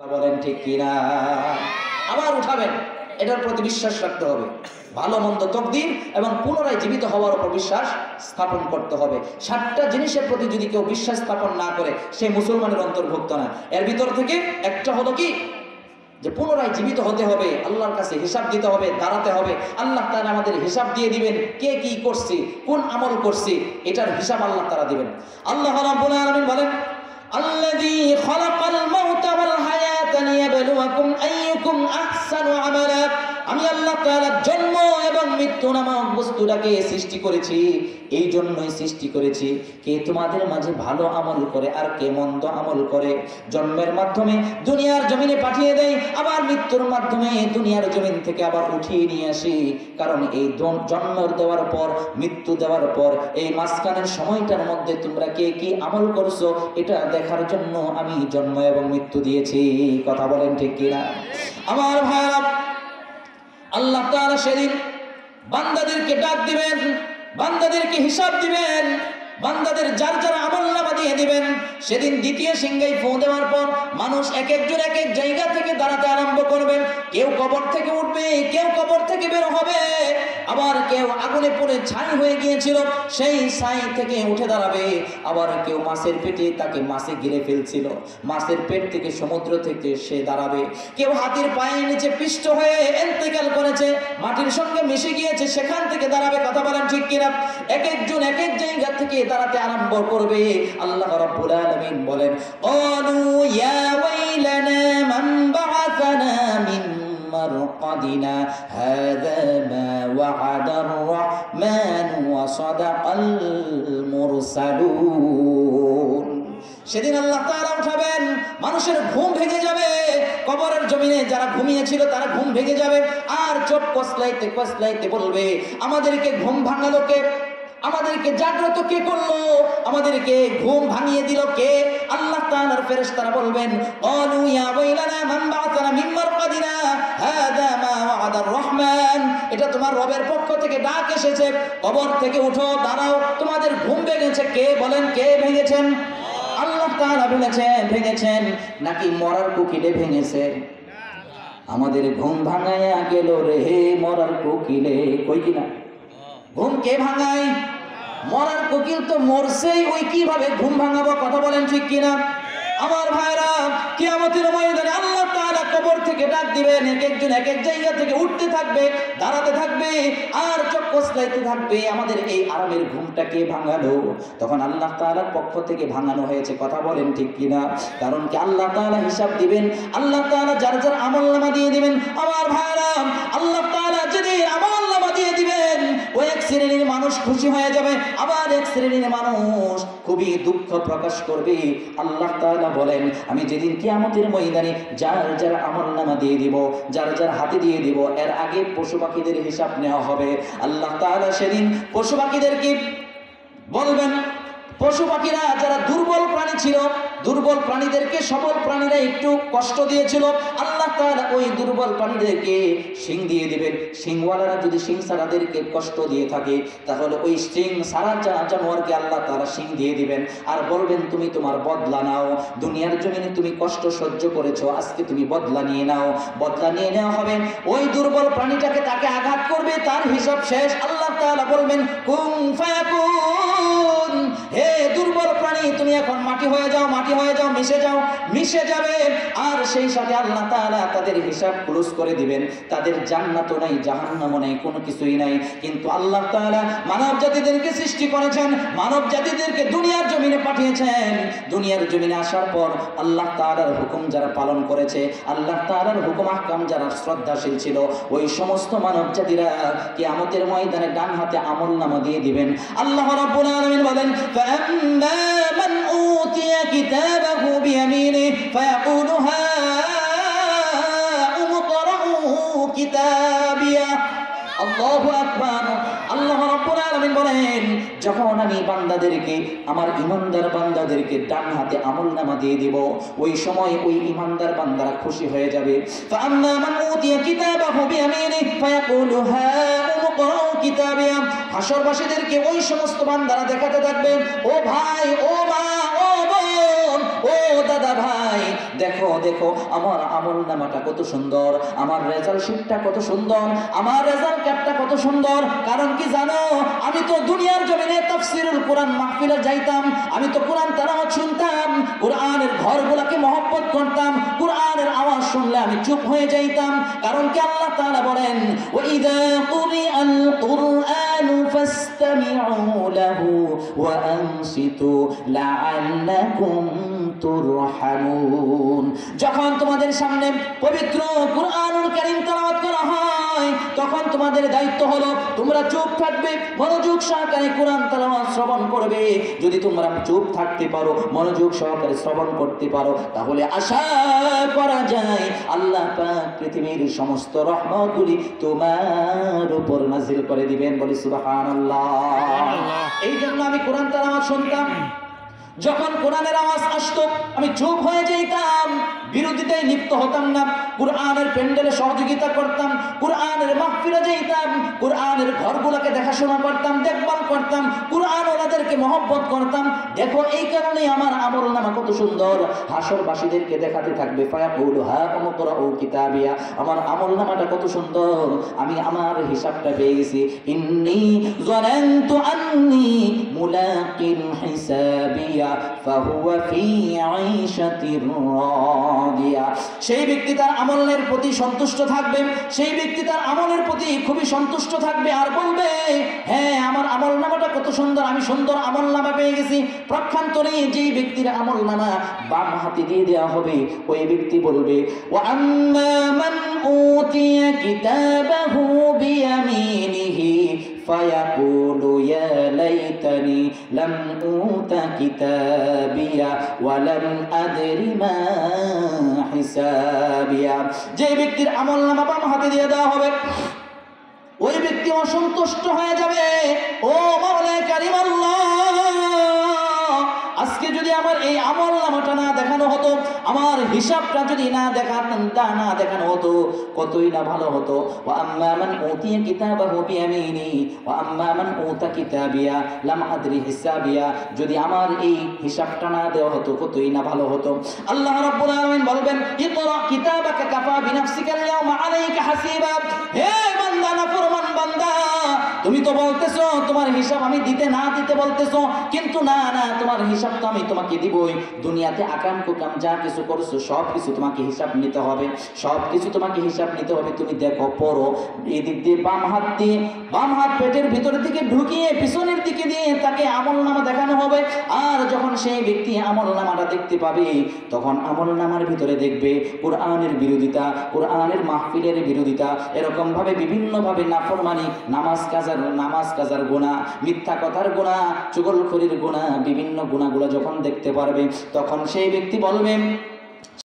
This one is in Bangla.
বলেন ঠিক কিনা? আবার উঠাবেন, এটার প্রতি বিশ্বাস রাখতে হবে। ভালো মন্দ তকদির এবং পুনরায় জীবিত হওয়ার উপর বিশ্বাস স্থাপন করতে হবে। 7টা জিনিসের প্রতি যদি কেউ বিশ্বাস স্থাপন না করে, সে মুসলমানের অন্তর্ভুক্ত না। এর ভিতর থেকে একটা হলো কি, যে পুনরায় জীবিত হতে হবে, আল্লাহর কাছে হিসাব দিতে হবে, দাঁড়াতে হবে। আল্লাহ তাআলা আমাদের হিসাব দিয়ে দিবেন, কে কি করছি, কোন আমল করছি, এটার হিসাব আল্লাহ তাআলা দিবেন। আল্লাহ রাব্বুল আলামিন বলেন, আল্লাযী খালাকাল মাউতা ওয়াল হায়াতা লিয়াবলুয়াকুম আইয়ুকুম আহসানু আমালা। আমি আল্লাহ তাআলা জন্ম এবং মৃত্যু নামক বস্তুটাকে সৃষ্টি করেছি, এই জন্যই সৃষ্টি করেছি কে তোমাদের মাঝে ভালো আমল করে আর কে মন্দ আমল করে। জন্মের মাধ্যমে দুনিয়ার জমিনে পাঠিয়ে দেয়, আবার মৃত্যুর মাধ্যমে দুনিয়ার জমিন থেকে আবার উঠিয়ে নিয়ে আসি। কারণ এই জন্ম দেওয়ার পর, মৃত্যু দেওয়ার পর, এই মাঝখানের সময়টার মধ্যে তোমরা কে কি আমল করছো এটা দেখার জন্য আমি জন্ম এবং মৃত্যু দিয়েছি। কথা বলেন ঠিক কিনা? আমার ভাইরা, আল্লাহ তাআলা সেদিন বান্দাদেরকে ডাক দিবেন, বান্দাদেরকে হিসাব দিবেন, বান্দাদের যার যার আমলনামা দিয়ে দিবেন। সেদিন দ্বিতীয় সিংহায় ফু দেওয়ার পর মানুষ এক একজন এক এক জায়গা থেকে দাঁড়াতে আরম্ভ করবেন। কেউ কবর থেকে উঠবে, কেউ কবর থেকে বের হবে, আবার কেউ আগুনে পড়ে ছাই হয়ে গিয়েছিল, সেই ছাই থেকে উঠে দাঁড়াবে। আবার কেউ মাছের পেটে, তাকে মাছে গিলে ফেলছিল, মাছের পেট থেকে, সমুদ্র থেকে সে দাঁড়াবে। কেউ হাতির পায়ের নিচে পিষ্ট হয়ে ইন্তেকাল করেছে, মাটির সঙ্গে মিশে গিয়েছে, সেখান থেকে দাঁড়াবে। কথা বলেন ঠিক কিনা? এক একজন এক এক জায়গা থেকে দাঁড়াতে আরম্ভ করবে। আল্লাহ রাব্বুল আলামিন বলেন, ক্বালু ইয়া ওয়াইলানা মান বা'আসানা মিন মারকাদিনা হাযা মা ওয়া'আদার রাহমান ওয়া সাদাকাল মুরসালুন। সেদিন আল্লাহ তাআলা উঠাবেন, মানুষের ঘুম ভেঙে যাবে। কবরের জমিনে যারা ঘুমিয়েছিল তারা ঘুম ভেঙে যাবে, আর চোখ কসলাইতে কসলাইতে বলবে, আমাদেরকে ঘুম ভাঙালো কে? আমাদেরকে জাগ্রত কে করলো? আমাদেরকে ঘুম ভাঙিয়ে দিল কে? আল্লাহ তাআলার ফেরেশতারা বলবেন, ক্বালু ইয়া ওয়াইলানা মান বা'আসানা মিন মারকাদিনা হাযা মা ওয়া'আদার রহমান। এটা তোমার রবের পক্ষ থেকে ডাক এসেছে, কবর থেকে উঠো, দাঁড়াও, তোমাদের ঘুম ভেঙেছে। কে বলেন, কে ভেঙেছেন? আল্লাহ তাআলা ভেঙেছেন নাকি মরার কোকিলে ভেঙেছে? আমাদের ঘুম ভাঙায়া গেল রে হে মরার কোকিলে। কই কিনা? ঘুম কে ভাঙায়? মরার কোকিল তো মরছেই, ওই কিভাবে ঘুম ভাঙাবো? কথা বলেন ঠিক কিনা? আমার ভাইরা, কিয়ামতের ময়দানে আল্লাহ তাআলা কবর থেকে ডাক দিবেন, এক একজন এক এক জায়গা থেকে উঠতে থাকবে, দাঁড়াতে থাকবে, আর চোখ কসলাইতে থাকবে, আমাদের এই আরামের ঘুমটা কে ভাঙালো? তখন আল্লাহ তাআলার পক্ষ থেকে ভাঙানো হয়েছে। কথা বলেন ঠিক কিনা? কারণ কি, আল্লাহ তাআলা হিসাব দিবেন, আল্লাহ তাআলা যার যার আমলনামা দিয়ে দিবেন। আমার ভাইরা, আল্লাহ তাআলা যদি আমলনামা দিয়ে দিবেন, ওই এক শ্রেণীর মানুষ খুশি হয়ে যাবে, আবার এক শ্রেণীর মানুষ খুবই দুঃখ প্রকাশ করবে। আল্লাহ তাআলা বলেন, আমি যেদিন কিয়ামতের ময়দানে যার যার আমলনামা দিয়ে দিব, যার যার হাতে দিয়ে দিব, এর আগে পশু পাখিদের হিসাব নেওয়া হবে। আল্লাহ তাআলা সেদিন পশু পাখিদেরকে বলবেন, পশু পাখিরা যারা দুর্বল প্রাণী ছিল, দুর্বল প্রাণীদেরকে সবল প্রাণীরা একটু কষ্ট দিয়েছিল, আল্লাহ তাআলা ওই দুর্বল প্রাণীদেরকে শিং দিয়ে দিবেন। শিংওয়ালারা যদি শিং ছাড়াদেরকে কষ্ট দিয়ে থাকে, তাহলে ওই শিং ছাড়া জানোয়ারকে আল্লাহ তাআলা শিং দিয়ে দিবেন, আর বলবেন, তুমি তোমার বদলা নাও। দুনিয়ার জমিনে তুমি কষ্ট সহ্য করেছো, আজকে তুমি বদলা নিয়ে নাও। বদলা নিয়ে নেওয়া হবে। ওই দুর্বল প্রাণীটাকে তাকে আঘাত করবে, তার হিসাব শেষ। আল্লাহ তাআলা বলবেন, কুন ফায়াকুন, হে দুর্বল প্রাণী, তুমি এখন মাটি হয়ে যাও, মাটি হয়ে যাও, মিশে যাও, মিশে যাবে। আর সেই সাথে আল্লাহ তাআলা তাদের হিসাব ক্লোজ করে দিবেন। তাদের জান্নাতও নাই, জাহান্নামও নাই, কোনো কিছুই নাই। কিন্তু আল্লাহ তাআলা মানব জাতিদেরকে সৃষ্টি করেছেন, মানব জাতিদেরকে দুনিয়ার জমিনে পাঠিয়েছেন। দুনিয়ার জমিনে আসার পর আল্লাহ তাআলার হুকুম যারা পালন করেছে, আল্লাহ তাআলার হুকুম আহকাম যারা শ্রদ্ধাশীল ছিল, ওই সমস্ত মানব জাতিরা কিয়ামতের ময়দানে ডান হাতে আমলনামা দিয়ে দিবেন। আল্লাহ রাব্বুল আলামিন বলেন, ফাআম্মা মান উতিয়া কিতাবাহু বিয়ামিনিহি ফায়াকুলু হাউম ইকরাউ কিতাবিয়া। আল্লাহু আকবার। আল্লাহ রাব্বুল আলামিন বলেন, যখন আমি বান্দাদেরকে, আমার ঈমানদার বান্দাদেরকে ডান হাতে আমলনামা দিয়ে দিব, ওই সময় ওই ঈমানদার বান্দারা খুশি হয়ে যাবে। ফাআম্মা মান উতিয়া কিতাবাহু বিয়ামিনিহি ফায়াকুলু হাউম ইকরাউ কিতাবিয়া। হাশরবাসীদেরকে ওই সমস্ত বান্দারা দেখাতে থাকবে, ও ভাই, ও মা, ও বোন, ও দাদা ভাই, দেখো দেখো আমার আমল নামাটা কত সুন্দর, আমার রেজাল্ট শিটটা কত সুন্দর, আমার রেজাল্ট কার্ডটা কত সুন্দর। কারণ কি জানো, আমি তো দুনিয়ার জমিনে তাফসীরুল কোরআন মাহফিলে যাইতাম, আমি তো কোরআন তেলাওয়াত শুনতাম, কোরআনের ঘরগুলোকে মহব্বত করতাম, কোরআনের আওয়াজ শুনলে আমি চুপ হয়ে যাইতাম। কারণ কি আল্লাহ তাআলা বলেন, ওয়া ইযা কুরিআল কুরআনু ফাসতামিউ লাহু ওয়া আনসিতু লাআল্লাকুম তুরহামুন। যখন তোমাদের সামনে পবিত্র কুরআনুল কারীম তেলাওয়াত করা হয়, তখন তোমাদের দায়িত্ব হলো তোমরা চুপ থাকবে, মনোযোগ সহকারে কোরআন তেলাওয়াত শ্রবণ করবে। যদি তোমরা চুপ থাকতে পারো, মনোযোগ সহকারে শ্রবণ করতে পারো, তাহলে আশা করা যায় আল্লাহ পাক পৃথিবীর সমস্ত রহমতগুলি তোমার উপর নাজিল করে দিবেন। বলি সুবহানাল্লাহ। এই জন্য আমি কোরআন তেলাওয়াত শুনতাম, যখন কোরআনের আওয়াজ আসতো আমি চুপ হয়ে যেতাম, বিরোধিতায় লিপ্ত হতাম না, কোরআনের প্যান্ডেলে সহযোগিতা করতাম, কোরআনের মাহফিলে যেতাম, কোরআনের ঘরগুলোকে দেখাশোনা করতাম, দেখভাল করতাম, কোরআন ওনাদেরকে মহব্বত করতাম। দেখো এই কারণে আমার আমল নামা কত সুন্দর, হাসরবাসীদেরকে দেখাতে থাকবে, ফায়াকুলু হাকুম ইকরাউ কিতাবিয়া, আমার আমল নামাটা কত সুন্দর, আমি আমার হিসাবটা পেয়ে গেছি। ইন্নী যানানতু আন্নী মুলাকিন হিসাবিয়া ফাহুয়া ফি আইশাতির রাদিয়া। সেই ব্যক্তি তার আমলের প্রতি সন্তুষ্ট থাকবে, সেই ব্যক্তি তার আমলের প্রতি খুবই সন্তুষ্ট থাকবে, আর বলবে হ্যাঁ আমার আমল নামাটা কত সুন্দর, আমি সুন্দর আমল নামা পেয়ে গেছি। প্রক্ষান্তরে যেই ব্যক্তির আমল নামা বাম হাতে দিয়ে দেওয়া হবে, ওই ব্যক্তি বলবে ওয়া আম্মা মান উতিয়া কিতাবাহু বিয়ামিনিহি ফায়াকুলু ইয়া লাইতানি লাম উতা কিতাবিয়া ওয়া লাম আদরি মা হিসাবিয়া। যে ব্যক্তির আমলনামা বাম হাতে দিয়ে দেওয়া হবে, ওই ব্যক্তি অসন্তুষ্ট হয়ে যাবে। ও মাওলা কারীম আল্লাহ, আজকে যদি আমার এই আমল নামাটা না দেখানো হতো, আমার হিসাবটা যদি না দেখানো হতো, কতই না ভালো হতো। ওয়া আম্মা মান উতিয়া কিতাবাহু বিয়ামিনি ওয়া আম্মা মান উতা কিতাবিয়া লাম আদরি হিসাবিয়া, যদি আমার এই হিসাবটা না দেওয়া হতো, কতই না ভালো হতো। আল্লাহ রাব্বুল আলামিন বলবেন, ইকরা কিতাবাকা কাফা বিনাফসিকা আল-ইয়াওমা আলাইকা হাসিবা। হে বান্দা, নাফরমান বান্দা, তুমি তো বলতেছো তোমার হিসাব আমি দিতে বলতেছো, কিন্তু না তোমার হিসাব তো আমি তোমাকে দিবই। দুনিয়াতে আকাম কুকাম যা কিছু করছো সব কিছু তোমাকে হিসাব নিতে হবে, সব কিছু তোমাকে হিসাব নিতে হবে। তুমি দেখো, পড়ো, এদিক দিয়ে বাম হাত পেটের ভিতর দিকে ঢুকিয়ে পিছনের দিকে দিয়ে তাকে আমল নামা দেখানো হবে। আর যখন সেই ব্যক্তি আমল নামাটা দেখতে পাবে, তখন আমল নামার ভিতরে দেখবে কোরআনের বিরোধিতা, কোরআনের মাহফিলের বিরোধিতা, এরকম ভাবে বিভিন্ন ভাবে নাফরমানি, নামাজ কাজার গুনাহ, মিথ্যা কথার গুনাহ, চুগলখড়ির গুনাহ, বিভিন্ন গুনাহগুলো যখন দেখতে পারবে, তখন সেই ব্যক্তি বলবে